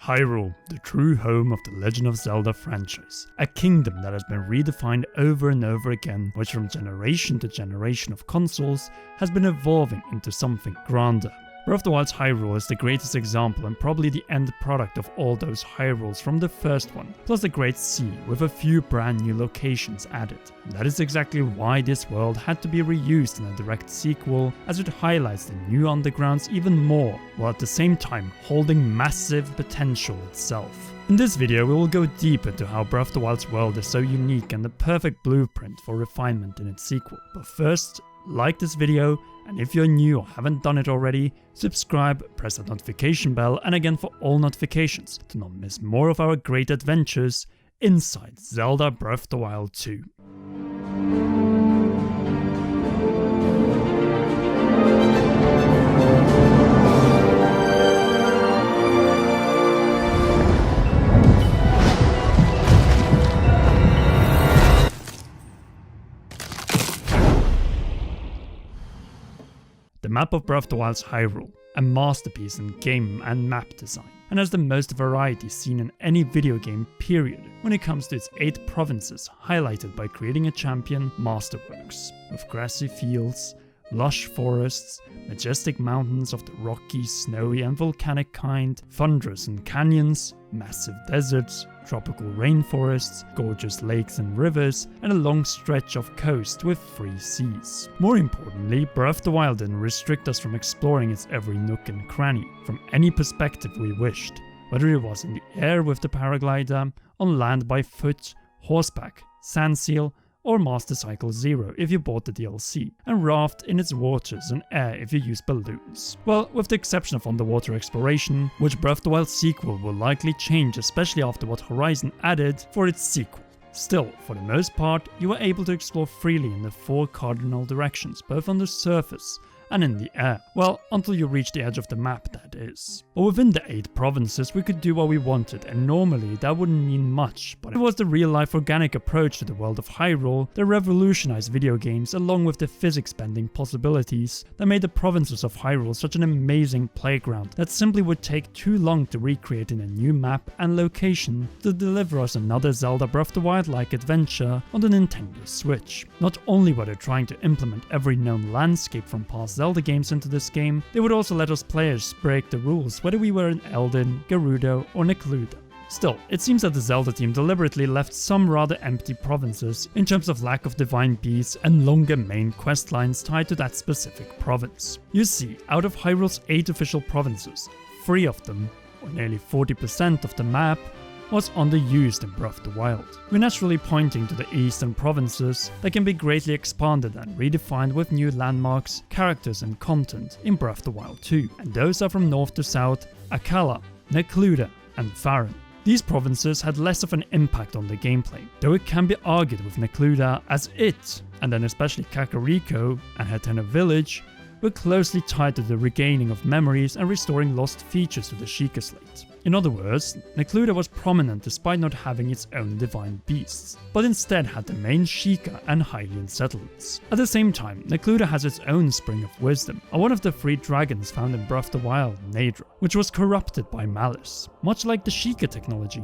Hyrule, the true home of the Legend of Zelda franchise. A kingdom that has been redefined over and over again, which from generation to generation of consoles has been evolving into something grander. Breath of the Wild's Hyrule is the greatest example and probably the end product of all those Hyrules from the first one, plus the Great Sea with a few brand new locations added. And that is exactly why this world had to be reused in a direct sequel, as it highlights the new undergrounds even more, while at the same time holding massive potential itself. In this video we will go deep into how Breath of the Wild's world is so unique and the perfect blueprint for refinement in its sequel. But first, like this video, and if you're new or haven't done it already, subscribe, press that notification bell, and again for all notifications to not miss more of our great adventures inside Zelda Breath of the Wild 2. The Map of Breath of the Wild's Hyrule, a masterpiece in game and map design, and has the most variety seen in any video game period when it comes to its 8 provinces, highlighted by creating a champion masterworks, with grassy fields, lush forests, majestic mountains of the rocky, snowy and volcanic kind, thunderous and canyons, massive deserts, tropical rainforests, gorgeous lakes and rivers, and a long stretch of coast with 3 seas. More importantly, Breath of the Wild didn't restrict us from exploring its every nook and cranny, from any perspective we wished, whether it was in the air with the paraglider, on land by foot, horseback, sand seal, or Master Cycle Zero if you bought the DLC, and raft in its waters and air if you use balloons. Well, with the exception of underwater exploration, which Breath of the Wild sequel will likely change, especially after what Horizon added for its sequel. Still, for the most part, you were able to explore freely in the 4 cardinal directions, both on the surface and in the air. Well, until you reach the edge of the map, that is. But within the 8 provinces we could do what we wanted, and normally that wouldn't mean much, but it was the real-life organic approach to the world of Hyrule that revolutionized video games along with the physics-bending possibilities that made the provinces of Hyrule such an amazing playground that simply would take too long to recreate in a new map and location to deliver us another Zelda Breath of the Wild-like adventure on the Nintendo Switch. Not only were they trying to implement every known landscape from past Zelda games into this game, they would also let us players break the rules whether we were in Eldin, Gerudo or Necluda. Still, it seems that the Zelda team deliberately left some rather empty provinces in terms of lack of divine beasts and longer main quest lines tied to that specific province. You see, out of Hyrule's 8 official provinces, 3 of them, or nearly 40% of the map, was underused in Breath of the Wild. We're naturally pointing to the eastern provinces that can be greatly expanded and redefined with new landmarks, characters and content in Breath of the Wild 2, and those are from north to south, Akkala, Necluda and Faron. These provinces had less of an impact on the gameplay, though it can be argued with Necluda as it, and then especially Kakariko and Hatena Village, were closely tied to the regaining of memories and restoring lost features to the Sheikah Slate. In other words, Necluda was prominent despite not having its own divine beasts, but instead had the main Sheikah and Hylian settlements. At the same time, Necluda has its own Spring of Wisdom, and one of the 3 dragons found in Breath of the Wild, Nadra, which was corrupted by malice, much like the Sheikah technology.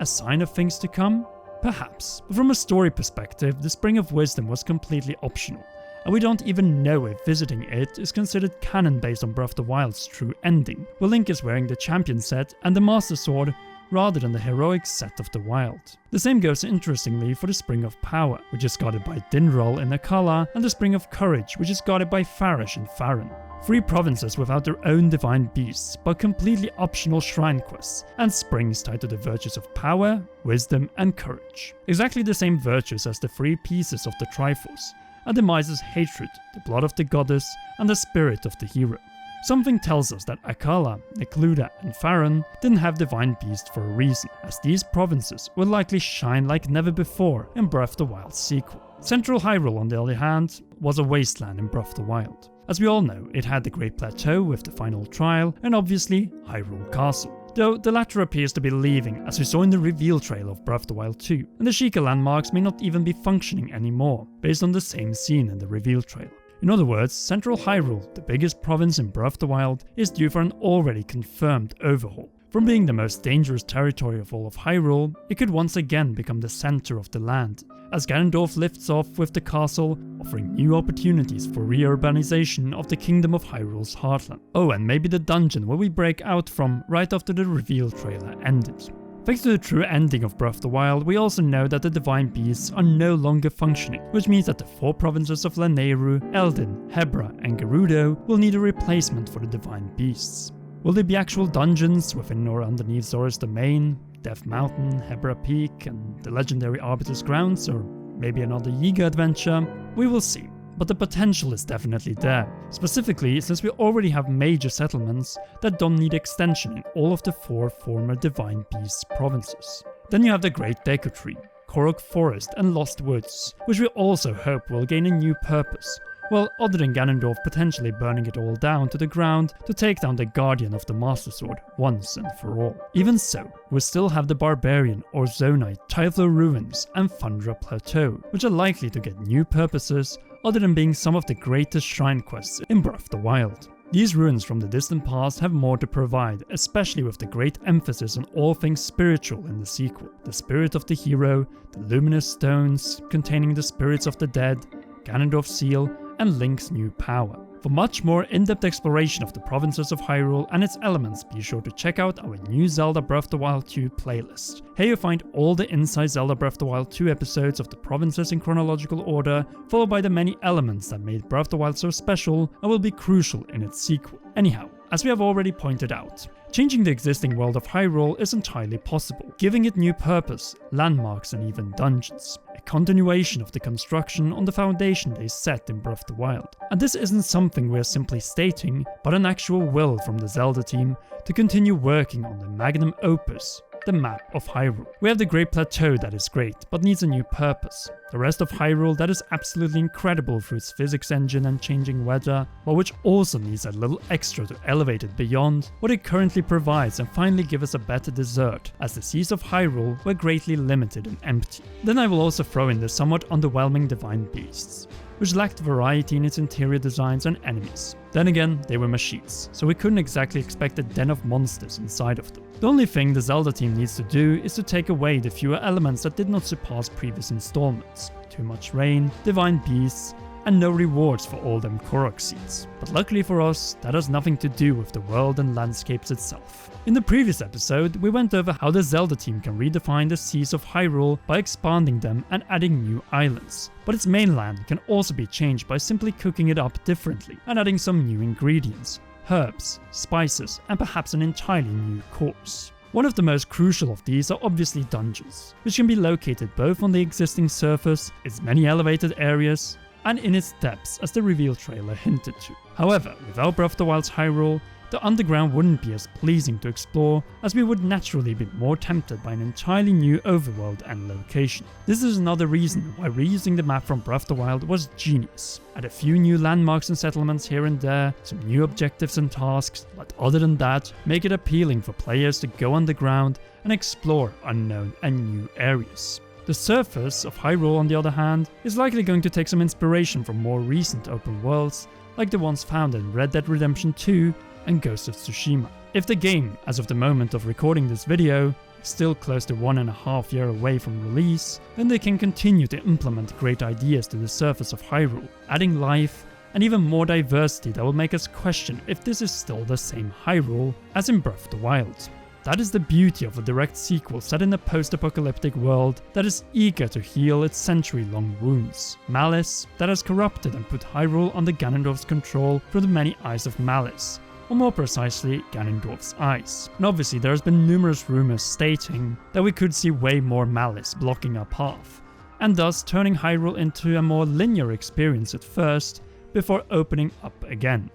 A sign of things to come? Perhaps. But from a story perspective, the Spring of Wisdom was completely optional, and we don't even know if visiting it is considered canon based on Breath of the Wild's true ending, where Link is wearing the champion set and the Master Sword rather than the heroic set of the Wild. The same goes interestingly for the Spring of Power, which is guarded by Dinral in Akkala, and the Spring of Courage, which is guarded by Farish in Faron. 3 provinces without their own divine beasts, but completely optional shrine quests, and springs tied to the virtues of power, wisdom and courage. Exactly the same virtues as the 3 pieces of the Triforce, and Demise's hatred, the blood of the goddess, and the spirit of the hero. Something tells us that Akkala, Necluda and Faron didn't have divine beasts for a reason, as these provinces will likely shine like never before in Breath of the Wild sequel. Central Hyrule, on the other hand, was a wasteland in Breath of the Wild. As we all know, it had the Great Plateau with the final trial, and obviously Hyrule Castle. Though the latter appears to be leaving, as we saw in the reveal trailer of Breath of the Wild 2, and the Sheikah landmarks may not even be functioning anymore, based on the same scene in the reveal trailer. In other words, Central Hyrule, the biggest province in Breath of the Wild, is due for an already confirmed overhaul. From being the most dangerous territory of all of Hyrule, it could once again become the center of the land, as Ganondorf lifts off with the castle, offering new opportunities for reurbanization of the Kingdom of Hyrule's heartland. Oh, and maybe the dungeon where we break out from right after the reveal trailer ended. Thanks to the true ending of Breath of the Wild, we also know that the Divine Beasts are no longer functioning, which means that the 4 provinces of Lanayru, Eldin, Hebra and Gerudo will need a replacement for the Divine Beasts. Will there be actual dungeons within or underneath Zora's domain, Death Mountain, Hebra Peak and the legendary Arbiter's Grounds, or maybe another Yiga adventure? We will see. But the potential is definitely there, specifically since we already have major settlements that don't need extension in all of the 4 former Divine Beasts provinces. Then you have the Great Deku Tree, Korok Forest and Lost Woods, which we also hope will gain a new purpose, well, other than Ganondorf potentially burning it all down to the ground to take down the Guardian of the Master Sword once and for all. Even so, we still have the Barbarian or Zonite, Typhlo Ruins and Thundra Plateau, which are likely to get new purposes other than being some of the greatest shrine quests in Breath of the Wild. These ruins from the distant past have more to provide, especially with the great emphasis on all things spiritual in the sequel. The spirit of the hero, the luminous stones containing the spirits of the dead, Ganondorf's seal, and Link's new power. For much more in-depth exploration of the provinces of Hyrule and its elements, be sure to check out our new Zelda Breath of the Wild 2 playlist. Here you'll find all the Inside Zelda Breath of the Wild 2 episodes of the provinces in chronological order, followed by the many elements that made Breath of the Wild so special and will be crucial in its sequel. Anyhow, as we have already pointed out, changing the existing world of Hyrule is entirely possible, giving it new purpose, landmarks and even dungeons. A continuation of the construction on the foundation they set in Breath of the Wild. And this isn't something we're simply stating, but an actual will from the Zelda team to continue working on the magnum opus, the Map of Hyrule. We have the Great Plateau that is great, but needs a new purpose. The rest of Hyrule that is absolutely incredible through its physics engine and changing weather, but which also needs a little extra to elevate it beyond what it currently provides and finally give us a better dessert, as the seas of Hyrule were greatly limited and empty. Then I will also throw in the somewhat underwhelming Divine Beasts, which lacked variety in its interior designs and enemies. Then again, they were machines, so we couldn't exactly expect a den of monsters inside of them. The only thing the Zelda team needs to do is to take away the fewer elements that did not surpass previous installments. Too much rain, Divine Beasts, and no rewards for all them Korok seeds. But luckily for us, that has nothing to do with the world and landscapes itself. In the previous episode, we went over how the Zelda team can redefine the seas of Hyrule by expanding them and adding new islands. But its mainland can also be changed by simply cooking it up differently and adding some new ingredients, herbs, spices, and perhaps an entirely new course. One of the most crucial of these are obviously dungeons, which can be located both on the existing surface, its many elevated areas, and in its depths, as the reveal trailer hinted to. However, without Breath of the Wild's Hyrule, the underground wouldn't be as pleasing to explore, as we would naturally be more tempted by an entirely new overworld and location. This is another reason why reusing the map from Breath of the Wild was genius. Add a few new landmarks and settlements here and there, some new objectives and tasks, but other than that, make it appealing for players to go underground and explore unknown and new areas. The surface of Hyrule, on the other hand, is likely going to take some inspiration from more recent open worlds, like the ones found in Red Dead Redemption 2 and Ghost of Tsushima. If the game, as of the moment of recording this video, is still close to 1.5 years away from release, then they can continue to implement great ideas to the surface of Hyrule, adding life and even more diversity that will make us question if this is still the same Hyrule as in Breath of the Wild. That is the beauty of a direct sequel set in a post-apocalyptic world that is eager to heal its century-long wounds. Malice that has corrupted and put Hyrule under Ganondorf's control through the many eyes of Malice, or more precisely, Ganondorf's eyes. And obviously there has been numerous rumors stating that we could see way more Malice blocking our path, and thus turning Hyrule into a more linear experience at first, before opening up again.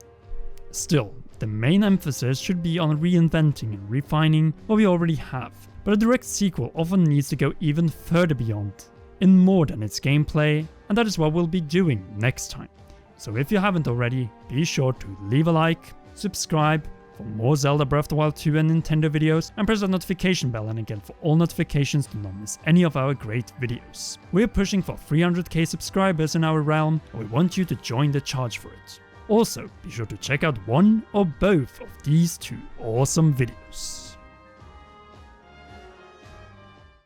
Still, the main emphasis should be on reinventing and refining what we already have, but a direct sequel often needs to go even further beyond, in more than its gameplay, and that is what we'll be doing next time. So if you haven't already, be sure to leave a like, subscribe for more Zelda Breath of the Wild 2 and Nintendo videos, and press that notification bell and again for all notifications to not miss any of our great videos. We're pushing for 300k subscribers in our realm, and we want you to join the charge for it. Also, be sure to check out one or both of these two awesome videos.